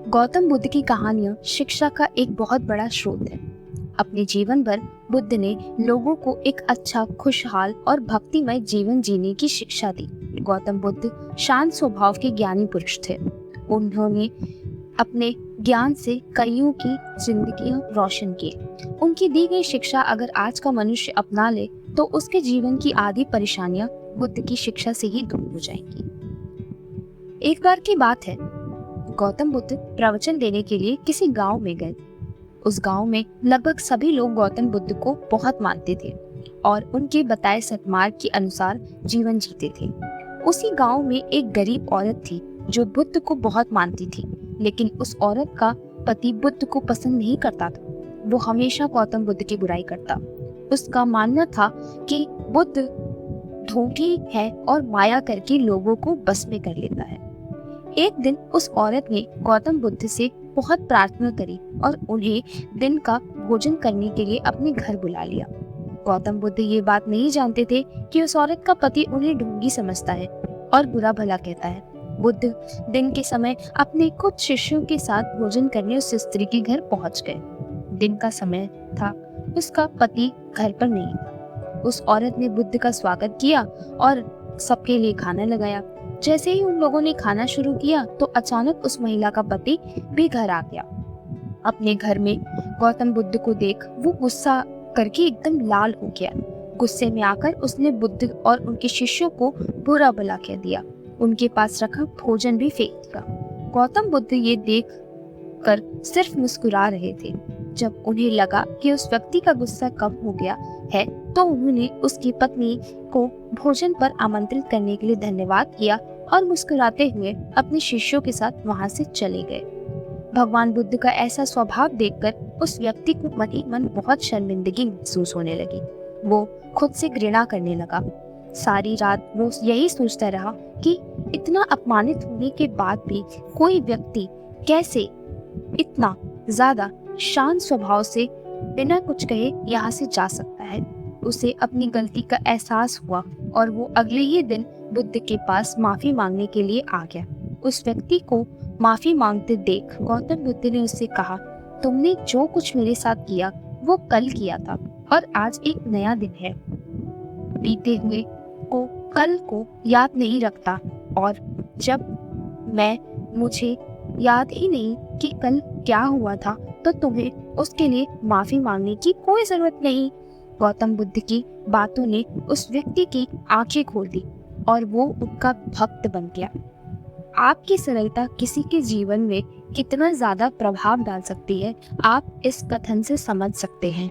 गौतम बुद्ध की कहानियां शिक्षा का एक बहुत बड़ा स्रोत है। अपने जीवन भर बुद्ध ने लोगों को एक अच्छा, खुशहाल और भक्तिमय जीवन जीने की शिक्षा दी। गौतम बुद्ध शांत स्वभाव के ज्ञानी पुरुष थे। उन्होंने अपने ज्ञान से कईयों की जिंदगियां रोशन की। उनकी दी गई शिक्षा अगर आज का मनुष्य अपना ले तो उसके जीवन की आधी परेशानियां बुद्ध की शिक्षा से ही दूर हो जाएंगी। एक बार की बात है, गौतम बुद्ध प्रवचन देने के लिए किसी गांव में गए। उस गांव में लगभग सभी लोग गौतम बुद्ध को बहुत मानते थे और उनके बताए सन्मार्ग के अनुसार जीवन जीते थे। उसी गांव में एक गरीब औरत थी जो बुद्ध को बहुत मानती थी, लेकिन उस औरत का पति बुद्ध को पसंद नहीं करता था। वो हमेशा गौतम बुद्ध की बुराई करता। उसका मानना था कि बुद्ध धोखे है और माया करके लोगों को बस में कर लेता है। एक दिन उस औरत ने गौतम बुद्ध से बहुत प्रार्थना करी और उन्हें दिन का भोजन करने के लिए अपने घर बुला लिया। गौतम बुद्ध ये बात नहीं जानते थे कि उस औरत का पति उन्हें ढोंगी समझता है और बुरा भला कहता है। बुद्ध दिन के समय अपने कुछ शिष्यों के साथ भोजन करने उस स्त्री के घर पहुंच गए। दिन का समय था, उसका पति घर पर नहीं था। उस औरत ने बुद्ध का स्वागत किया और सबके लिए खाना लगाया। जैसे ही उन लोगों ने खाना शुरू किया तो अचानक उस महिला का पति भी घर आ गया। अपने घर में गौतम बुद्ध को देख वो गुस्सा करके एकदम लाल हो गया। गुस्से में आकर उसने बुद्ध और उनके शिष्यों को बुरा भला कह दिया। उनके पास रखा भोजन भी फेंक दिया। गौतम बुद्ध ये देख कर सिर्फ मुस्कुरा रहे थे। जब उन्हें लगा कि उस व्यक्ति का गुस्सा कम हो गया है तो उन्होंने उसकी पत्नी को भोजन पर आमंत्रित करने के लिए धन्यवाद किया और मुस्कुराते हुए अपने शिष्यों के साथ वहां से चले गए। भगवान बुद्ध का ऐसा स्वभाव देखकर उस व्यक्ति को मन ही मन बहुत शर्मिंदगी महसूस होने लगी। वो खुद से घृणा करने लगा। सारी रात वो यही सोचता रहा कि इतना अपमानित होने के बाद भी कोई व्यक्ति कैसे इतना ज्यादा शांत स्वभाव से बिना कुछ कहे यहाँ से जा सकता है। उसे अपनी गलती का एहसास हुआ और वो अगले ही दिन बुद्ध के पास माफी मांगने के लिए आ गया। उस व्यक्ति को माफी मांगते देख गौतम बुद्ध ने उससे कहा, तुमने जो कुछ मेरे साथ किया वो कल किया था और आज एक नया दिन है। बीते हुए को कल को याद नहीं रखता और जब मुझे याद ही नहीं कि कल क्या हुआ था तो तुम्हें उसके लिए माफी मांगने की कोई जरूरत नहीं। गौतम बुद्ध की बातों ने उस व्यक्ति की आंखें खोल दी और वो उनका भक्त बन गया। आपकी सरलता किसी के जीवन में कितना ज्यादा प्रभाव डाल सकती है, आप इस कथन से समझ सकते हैं।